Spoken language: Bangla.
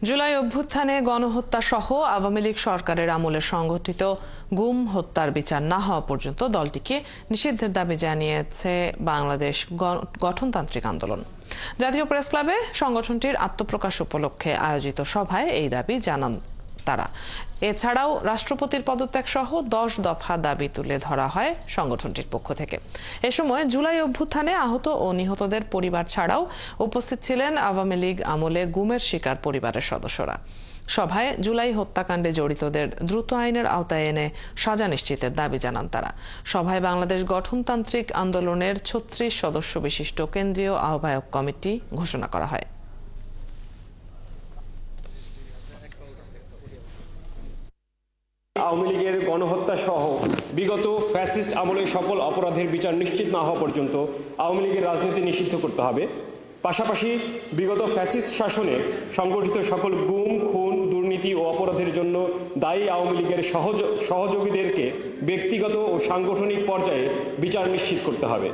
জুলাই অভ্যুত্থানে গণহত্যা সহ আওয়ামী লীগ সরকারের আমলে সংঘটিত গুম হত্যার বিচার না হওয়া পর্যন্ত দলটিকে নিষিদ্ধের দাবি জানিয়েছে বাংলাদেশ গঠনতান্ত্রিক আন্দোলন। জাতীয় প্রেস ক্লাবে সংগঠনটির আত্মপ্রকাশ উপলক্ষে আয়োজিত সভায় এই দাবি জানান তারা। এছাড়াও রাষ্ট্রপতির পদত্যাগ সহ 10 দফা দাবি তুলে ধরা হয় সংগঠনটির পক্ষ থেকে। এ সময় জুলাই অভ্যুত্থানে আহত ও নিহতদের পরিবার ছাড়াও উপস্থিত ছিলেন আওয়ামী লীগ আমলে গুমের শিকার পরিবারের সদস্যরা। সভায় জুলাই হত্যাকাণ্ডে জড়িতদের দ্রুত আইনের আওতায় এনে সাজা নিশ্চিতের দাবি জানান তারা। সভায় বাংলাদেশ গঠনতান্ত্রিক আন্দোলনের 36 সদস্য বিশিষ্ট কেন্দ্রীয় আহ্বায়ক কমিটি ঘোষণা করা হয়। আওয়ামী লীগের গণহত্যা সহ বিগত ফ্যাসিস্ট আমলের সকল অপরাধের বিচার নিশ্চিত না হওয়া পর্যন্ত আওয়ামী লীগের রাজনীতি নিষিদ্ধ করতে হবে। পাশাপাশি বিগত ফ্যাসিস্ট শাসনে সংগঠিত সকল গুম, খুন, দুর্নীতি ও অপরাধের জন্য দায়ী আওয়ামী লীগের সহযোগীদেরকে ব্যক্তিগত ও সাংগঠনিক পর্যায়ে বিচার নিশ্চিত করতে হবে।